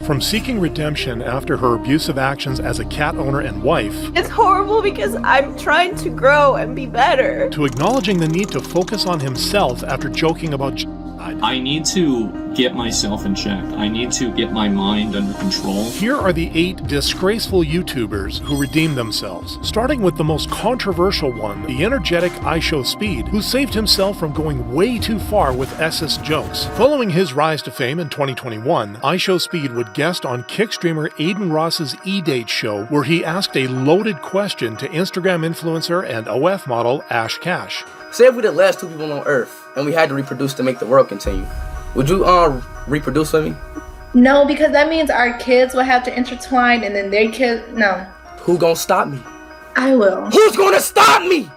From seeking redemption after her abusive actions as a cat owner and wife, it's horrible because I'm trying to grow and be better, to acknowledging the need to focus on himself after joking about genocide. I need to get myself in check. I need to get my mind under control. Here are the 8 disgraceful YouTubers who redeemed themselves. Starting with the most controversial one, the energetic ShowSpeed, who saved himself from going way too far with SS jokes. Following his rise to fame in 2021, ShowSpeed would guest on kick streamer Aiden Ross's E-Date show, where he asked a loaded question to Instagram influencer and OF model Ash Cash. Say if we're the last 2 people on Earth and we had to reproduce to make the world continue, would you reproduce with me? No, because that means our kids will have to intertwine and then their kids, no. Who gonna stop me? I will. Who's gonna stop me?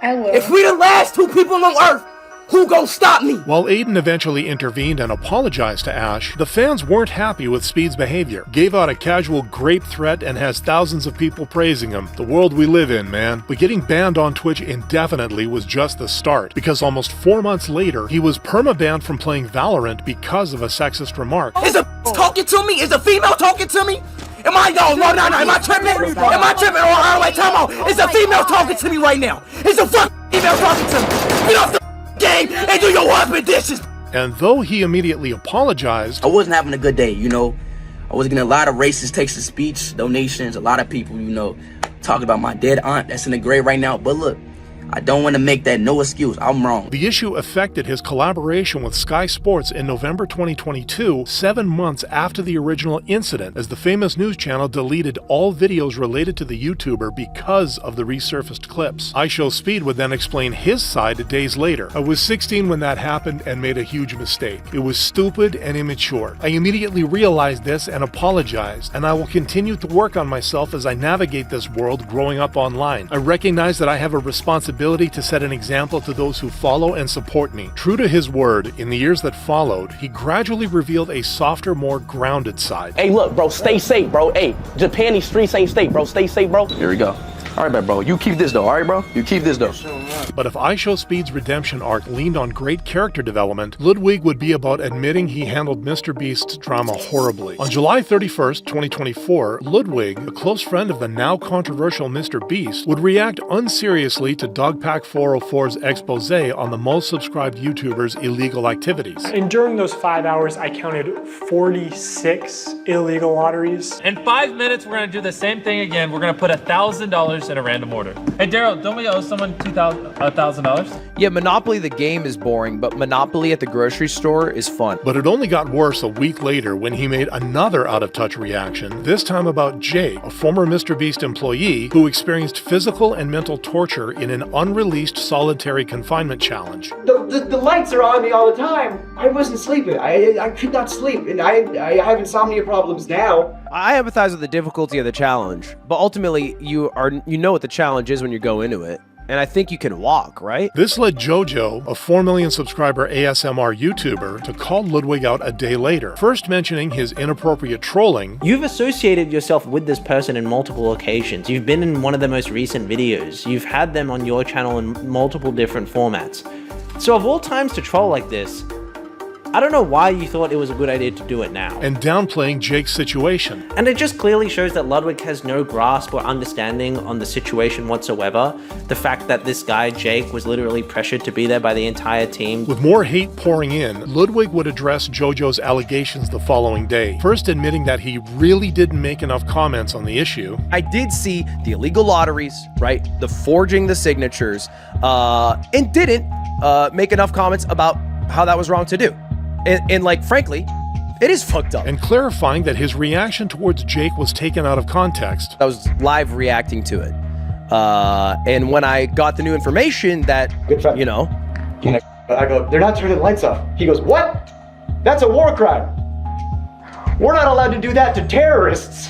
I will. If we the last 2 people on Earth, who gonna stop me? While Aiden eventually intervened and apologized to Ash, the fans weren't happy with Speed's behavior, gave out a casual grape threat, and has thousands of people praising him. The world we live in, man. But getting banned on Twitch indefinitely was just the start, because almost 4 months later, he was perma-banned from playing Valorant because of a sexist remark. Is a talking to me? Is a female talking to me? Am I, no, am I tripping? Am I tripping? Oh, wait, time out. Is a female talking to me right now? Is a fucking female talking to me? Get off the game and do your husband dishes. And though he immediately apologized, I wasn't having a good day, you know. I was getting a lot of racist text to speech, donations, a lot of people, you know, talking about my dead aunt that's in the grave right now. But look, I don't want to make that no excuse. I'm wrong. The issue affected his collaboration with Sky Sports in November 2022, 7 months after the original incident, as the famous news channel deleted all videos related to the YouTuber because of the resurfaced clips. ShowSpeed would then explain his side days later. I was 16 when that happened and made a huge mistake. It was stupid and immature. I immediately realized this and apologized, and I will continue to work on myself as I navigate this world growing up online. I recognize that I have a responsibility to set an example to those who follow and support me. True to his word, in the years that followed, he gradually revealed a softer, more grounded side. Hey, look, bro, stay safe, bro. Hey, Japan, these streets ain't safe, bro. Stay safe, bro. Here we go. All right, bro. You keep this, though. All right, bro? You keep this, though. But if ShowSpeed's redemption arc leaned on great character development, Ludwig would be about admitting he handled Mr. Beast's drama horribly. On July 31st, 2024, Ludwig, a close friend of the now controversial Mr. Beast, would react unseriously to Dogpack404's expose on the most subscribed YouTuber's illegal activities. And during those 5 hours, I counted 46 illegal lotteries. In 5 minutes, we're gonna do the same thing again. We're gonna put $1,000 in a random order. Hey, Daryl, don't we owe someone $1,000? Yeah, Monopoly the game is boring, but Monopoly at the grocery store is fun. But it only got worse a week later when he made another out-of-touch reaction, this time about Jake, a former Mr. Beast employee who experienced physical and mental torture in an unreleased solitary confinement challenge. The lights are on me all the time. I wasn't sleeping. I could not sleep, and I have insomnia problems now. I empathize with the difficulty of the challenge, but ultimately you know what the challenge is when you go into it. And I think you can walk, right? This led JoJo, a 4 million subscriber ASMR YouTuber, to call Ludwig out a day later, first mentioning his inappropriate trolling. You've associated yourself with this person in multiple occasions. You've been in one of the most recent videos. You've had them on your channel in multiple different formats. So of all times to troll like this, I don't know why you thought it was a good idea to do it now. And downplaying Jake's situation. And it just clearly shows that Ludwig has no grasp or understanding on the situation whatsoever. The fact that this guy, Jake, was literally pressured to be there by the entire team. With more hate pouring in, Ludwig would address JoJo's allegations the following day, first admitting that he really didn't make enough comments on the issue. I did see the illegal lotteries, right? The forging the signatures, and didn't make enough comments about how that was wrong to do. And like, frankly, it is fucked up. And clarifying that his reaction towards Jake was taken out of context. I was live reacting to it. And when I got the new information that, you know. I go, they're not turning the lights off. He goes, what? That's a war crime. We're not allowed to do that to terrorists.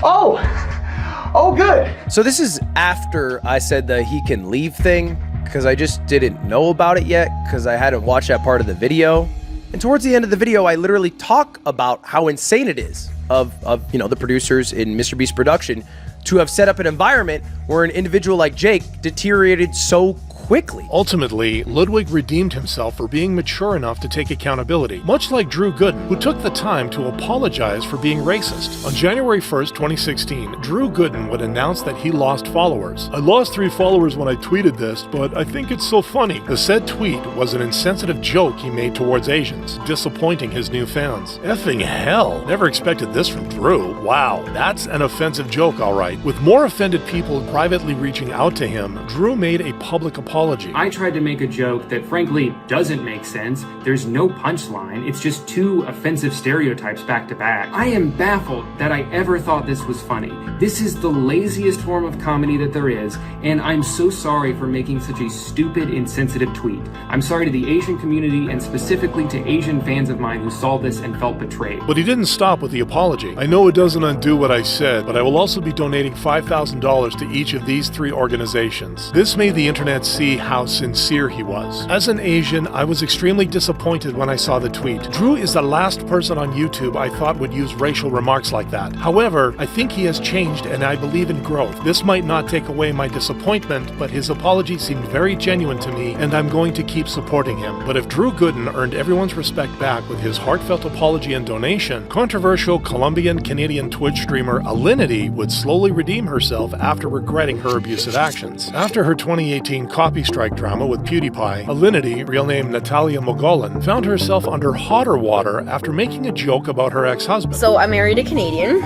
Oh, good. So this is after I said the he can leave thing, because I just didn't know about it yet, because I hadn't watched that part of the video. And towards the end of the video, I literally talk about how insane it is of you know, the producers in Mr. Beast production to have set up an environment where an individual like Jake deteriorated so quickly quickly. Ultimately, Ludwig redeemed himself for being mature enough to take accountability, much like Drew Gooden, who took the time to apologize for being racist. On January 1st, 2016, Drew Gooden would announce that he lost followers. "I lost 3 followers when I tweeted this, but I think it's so funny." The said tweet was an insensitive joke he made towards Asians, disappointing his new fans. Effing hell, never expected this from Drew. Wow, that's an offensive joke, alright. With more offended people privately reaching out to him, Drew made a public apology. I tried to make a joke that frankly doesn't make sense. There's no punchline. It's just 2 offensive stereotypes back to back. I am baffled that I ever thought this was funny. This is the laziest form of comedy that there is, and I'm so sorry for making such a stupid, insensitive tweet. I'm sorry to the Asian community and specifically to Asian fans of mine who saw this and felt betrayed. But he didn't stop with the apology. "I know it doesn't undo what I said, but I will also be donating $5,000 to each of these 3 organizations." This made the internet see how sincere he was. As an Asian, I was extremely disappointed when I saw the tweet. Drew is the last person on YouTube I thought would use racial remarks like that. However, I think he has changed and I believe in growth. This might not take away my disappointment, but his apology seemed very genuine to me and I'm going to keep supporting him. But if Drew Gooden earned everyone's respect back with his heartfelt apology and donation, controversial Colombian-Canadian Twitch streamer Alinity would slowly redeem herself after regretting her abusive actions. After her 2018 copy strike drama with PewDiePie, Alinity, real name Natalia Mogolin, found herself under hotter water after making a joke about her ex-husband. So I married a Canadian,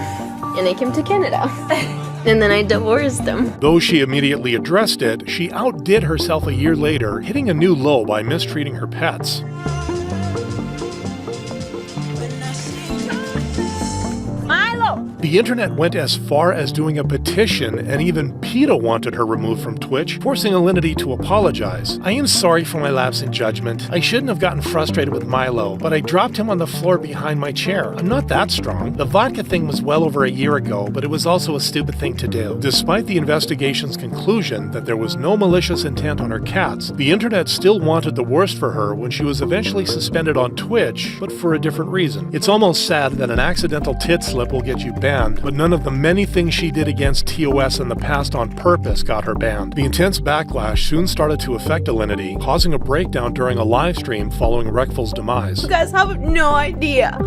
and I came to Canada. And then I divorced him. Though she immediately addressed it, she outdid herself a year later, hitting a new low by mistreating her pets. The internet went as far as doing a petition, and even PETA wanted her removed from Twitch, forcing Alinity to apologize. "I am sorry for my lapse in judgment. I shouldn't have gotten frustrated with Milo, but I dropped him on the floor behind my chair. I'm not that strong. The vodka thing was well over a year ago, but it was also a stupid thing to do." Despite the investigation's conclusion that there was no malicious intent on her cats, the internet still wanted the worst for her when she was eventually suspended on Twitch, but for a different reason. It's almost sad that an accidental tit slip will get you banned, but none of the many things she did against TOS in the past on purpose got her banned. The intense backlash soon started to affect Alinity, causing a breakdown during a live stream following Reckful's demise. You guys have no idea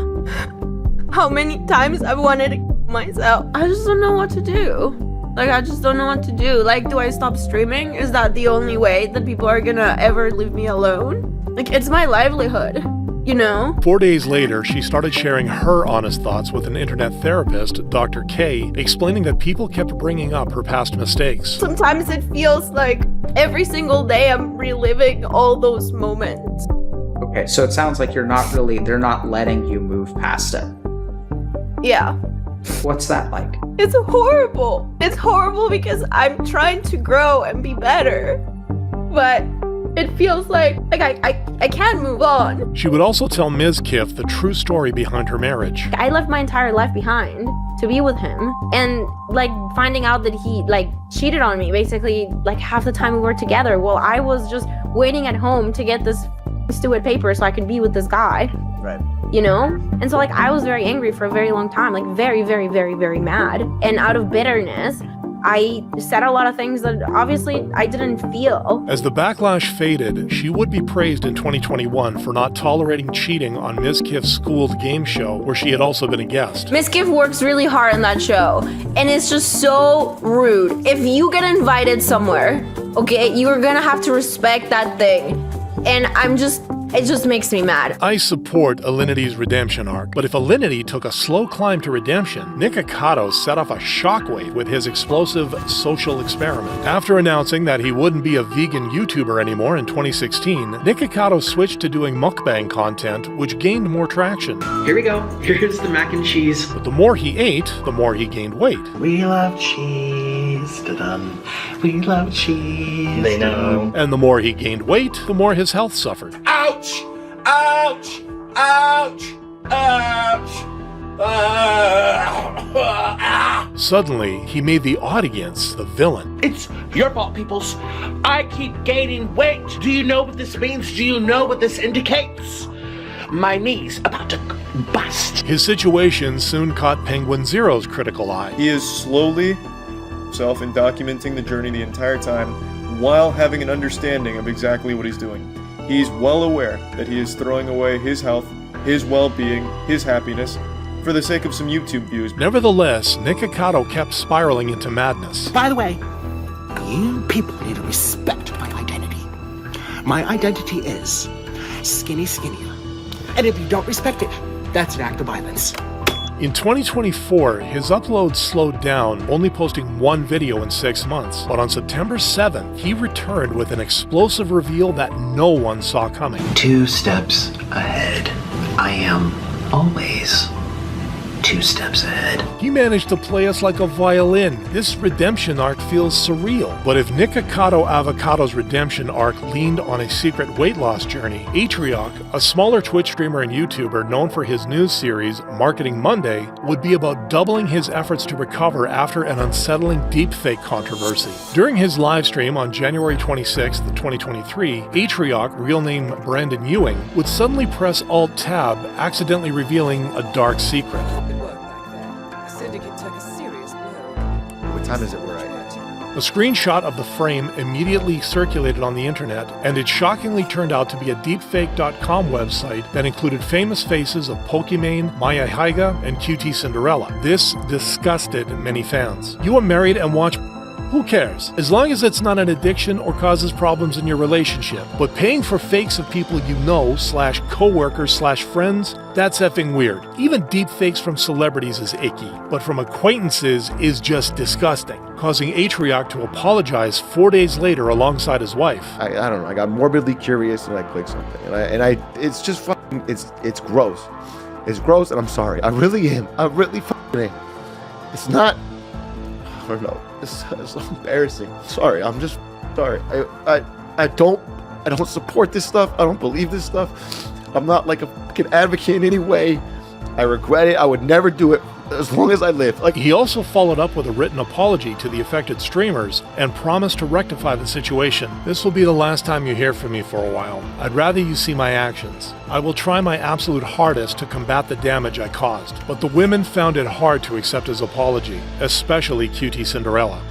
how many times I've wanted to kill myself. I just don't know what to do. I just don't know what to do. Do I stop streaming? Is that the only way that people are gonna ever leave me alone? It's my livelihood. You know? 4 days later, she started sharing her honest thoughts with an internet therapist, Dr. K, explaining that people kept bringing up her past mistakes. Sometimes it feels like every single day I'm reliving all those moments. Okay, so it sounds like they're not letting you move past it. Yeah. What's that like? It's horrible. It's horrible because I'm trying to grow and be better. But it feels like I can't move on. She would also tell Ms. Kiff the true story behind her marriage. I left my entire life behind to be with him, and finding out that he cheated on me basically half the time we were together. Well, I was just waiting at home to get this stupid paper so I could be with this guy. Right. You know? And so I was very angry for a very long time, very, very, very, very mad. And out of bitterness, I said a lot of things that obviously I didn't feel. As the backlash faded, she would be praised in 2021 for not tolerating cheating on Ms. Kiff's schooled game show, where she had also been a guest. Miss Kiff works really hard on that show, and it's just so rude. If you get invited somewhere, okay, you're gonna have to respect that thing. And it just makes me mad. I support Alinity's redemption arc, but if Alinity took a slow climb to redemption, Nicocado set off a shockwave with his explosive social experiment. After announcing that he wouldn't be a vegan YouTuber anymore in 2016, Nicocado switched to doing mukbang content, which gained more traction. Here we go. Here's the mac and cheese. But the more he ate, the more he gained weight. We love cheese. Da-dum. We love cheese. They know. And the more he gained weight, the more his health suffered. Ouch! Ouch! Ouch! Ouch! Suddenly, he made the audience the villain. It's your fault, peoples. I keep gaining weight. Do you know what this means? Do you know what this indicates? My knee's about to bust. His situation soon caught Penguin Zero's critical eye. He is slowly self-documenting the journey the entire time, while having an understanding of exactly what he's doing. He's well aware that he is throwing away his health, his well-being, his happiness, for the sake of some YouTube views. Nevertheless, Nicocado kept spiraling into madness. By the way, you people need to respect my identity. My identity is skinny skinnier. And if you don't respect it, that's an act of violence. In 2024, his uploads slowed down, only posting one video in 6 months. But on September 7th, he returned with an explosive reveal that no one saw coming. 2 steps ahead. I am always 2 steps ahead. He managed to play us like a violin. This redemption arc feels surreal. But if Nicocado Avocado's redemption arc leaned on a secret weight loss journey, Atrio, a smaller Twitch streamer and YouTuber known for his news series, Marketing Monday, would be about doubling his efforts to recover after an unsettling deepfake controversy. During his live stream on January 26, 2023, Atrio, real name Brandon Ewing, would suddenly press Alt-Tab, accidentally revealing a dark secret. What time is it where I am? A screenshot of the frame immediately circulated on the internet, and it shockingly turned out to be a deepfake.com website that included famous faces of Pokimane, Maya Haiga, and QT Cinderella. This disgusted many fans. You are married and watch. Who cares? As long as it's not an addiction or causes problems in your relationship. But paying for fakes of people you know / co-workers / friends, that's effing weird. Even deep fakes from celebrities is icky, but from acquaintances is just disgusting, causing Atrio to apologize 4 days later alongside his wife. I don't know. I got morbidly curious and I clicked something, and I it's just fucking, it's gross. It's gross, and I'm sorry. I really am. I really fucking am. It's not. I don't know. It's so embarrassing. Sorry, I'm just sorry. I don't support this stuff. I don't believe this stuff. I'm not like a fucking advocate in any way. I regret it. I would never do it as long as I live. Like, he also followed up with a written apology to the affected streamers and promised to rectify the situation. This will be the last time you hear from me for a while. I'd rather you see my actions. I will try my absolute hardest to combat the damage I caused. But the women found it hard to accept his apology, especially QT Cinderella.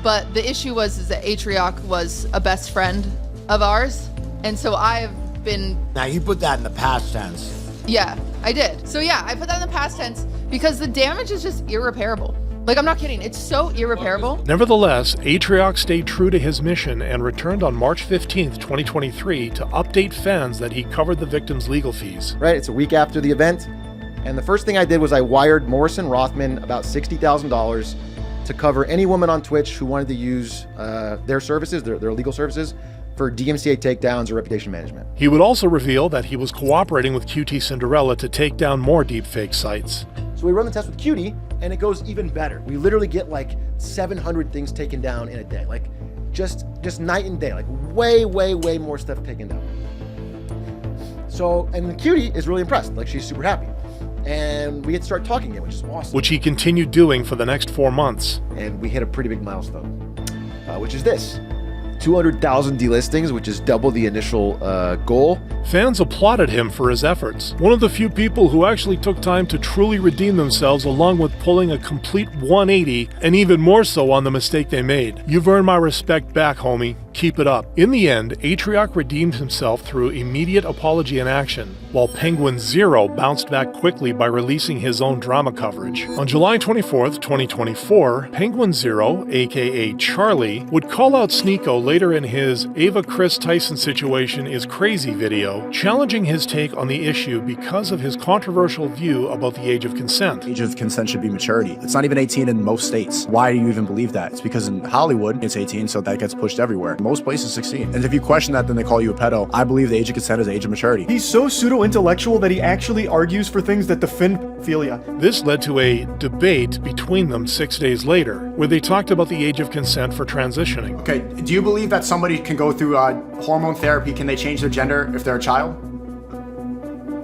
But the issue was that Atrio was a best friend of ours, and so I've been... Now you put that in the past tense. Yeah, I did. So yeah, I put that in the past tense because the damage is just irreparable. Like, I'm not kidding. It's so irreparable. Nevertheless, Atrio stayed true to his mission and returned on March 15th, 2023 to update fans that he covered the victims' legal fees. Right, it's a week after the event, and the first thing I did was I wired Morrison Rothman about $60,000 to cover any woman on Twitch who wanted to use their services, their legal services, for DMCA takedowns or reputation management. He would also reveal that he was cooperating with QT Cinderella to take down more deepfake sites. So we run the test with QT, and it goes even better. We literally get like 700 things taken down in a day, like just night and day, like way more stuff taken down. So, and QT is really impressed, like she's super happy. And we had to start talking again, which is awesome. Which he continued doing for the next 4 months. And we hit a pretty big milestone, which is this. 200,000 delistings, which is double the initial goal. Fans applauded him for his efforts. One of the few people who actually took time to truly redeem themselves, along with pulling a complete 180, and even more so on the mistake they made. You've earned my respect back, homie. Keep it up. In the end, Atrio redeemed himself through immediate apology and action, while Penguin Zero bounced back quickly by releasing his own drama coverage. On July 24th, 2024, Penguin Zero, aka Charlie, would call out Sneeko later in his Ava Chris Tyson situation is crazy video, challenging his take on the issue because of his controversial view about the age of consent. Age of consent should be maturity. It's not even 18 in most states. Why do you even believe that? It's because in Hollywood, it's 18, so that gets pushed everywhere. Most places 16. And if you question that, then they call you a pedo. I believe the age of consent is the age of maturity. He's so pseudo-intellectual that he actually argues for things that defend pedophilia. This led to a debate between them 6 days later, where they talked about the age of consent for transitioning. Okay, do you believe that somebody can go through hormone therapy? Can they change their gender if they're a child?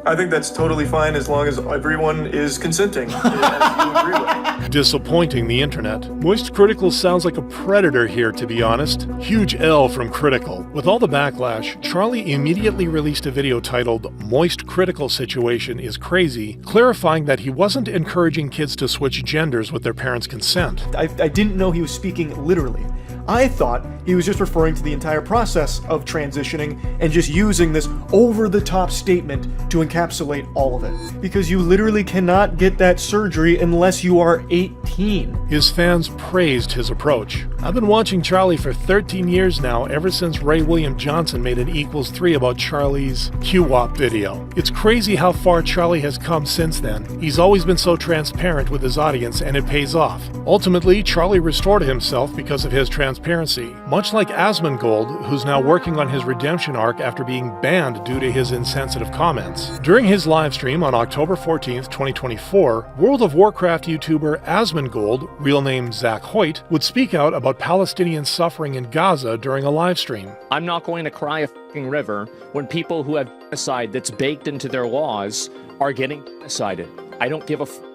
I think that's totally fine as long as everyone is consenting. As you agree with. Disappointing the internet. Moist Critical sounds like a predator here, to be honest. Huge L from Critical. With all the backlash, Charlie immediately released a video titled Moist Critical Situation is Crazy, clarifying that he wasn't encouraging kids to switch genders with their parents' consent. I didn't know he was speaking literally. I thought he was just referring to the entire process of transitioning and just using this over-the-top statement to encapsulate all of it. Because you literally cannot get that surgery unless you are 18. His fans praised his approach. I've been watching Charlie for 13 years now, ever since Ray William Johnson made an =3 about Charlie's QWOP video. It's crazy how far Charlie has come since then. He's always been so transparent with his audience, and it pays off. Ultimately, Charlie restored himself because of his transparency. Much like Asmongold, who's now working on his redemption arc after being banned due to his insensitive comments. During his livestream on October 14th, 2024, World of Warcraft YouTuber Asmongold, real name Zach Hoyt, would speak out about Palestinian suffering in Gaza during a livestream. I'm not going to cry a fucking river when people who have genocide that's baked into their laws are getting genocided. I don't give a fuck.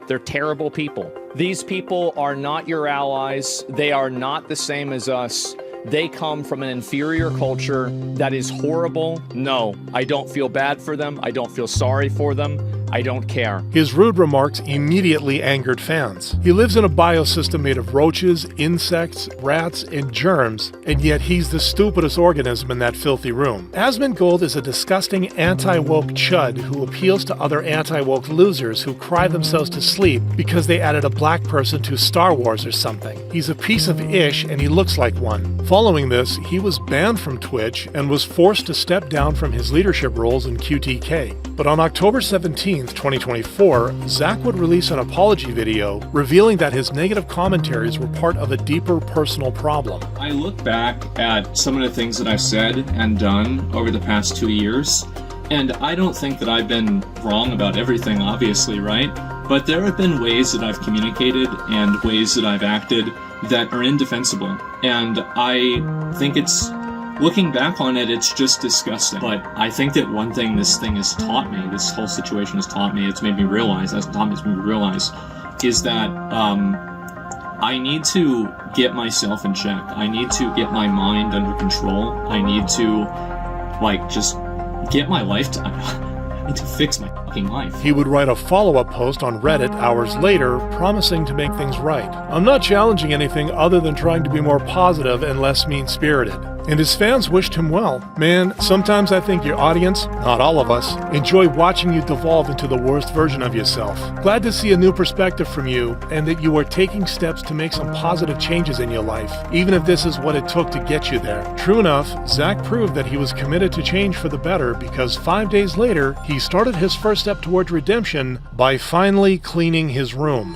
They're terrible people. These people are not your allies. They are not the same as us. They come from an inferior culture that is horrible. No, I don't feel bad for them. I don't feel sorry for them. I don't care. His rude remarks immediately angered fans. He lives in a biosystem made of roaches, insects, rats, and germs, and yet he's the stupidest organism in that filthy room. Asmongold is a disgusting anti-woke chud who appeals to other anti-woke losers who cry themselves to sleep because they added a black person to Star Wars or something. He's a piece of ish, and he looks like one. Following this, he was banned from Twitch and was forced to step down from his leadership roles in QTK. But on October 17th, 2024, Zach would release an apology video revealing that his negative commentaries were part of a deeper personal problem. I look back at some of the things that I've said and done over the past 2 years, and I don't think that I've been wrong about everything, obviously, right? But there have been ways that I've communicated and ways that I've acted that are indefensible. And I think looking back on it, it's just disgusting. But I think that one thing this thing has taught me, this whole situation has taught me, it's made me realize, is that I need to get myself in check. I need to get my mind under control. I need to, just get my life done. I need to fix my fucking life. He would write a follow-up post on Reddit hours later, promising to make things right. I'm not challenging anything other than trying to be more positive and less mean-spirited. And his fans wished him well. Man, sometimes I think your audience, not all of us, enjoy watching you devolve into the worst version of yourself. Glad to see a new perspective from you, and that you are taking steps to make some positive changes in your life, even if this is what it took to get you there. True enough, Zach proved that he was committed to change for the better, because 5 days later, he started his first step toward redemption by finally cleaning his room.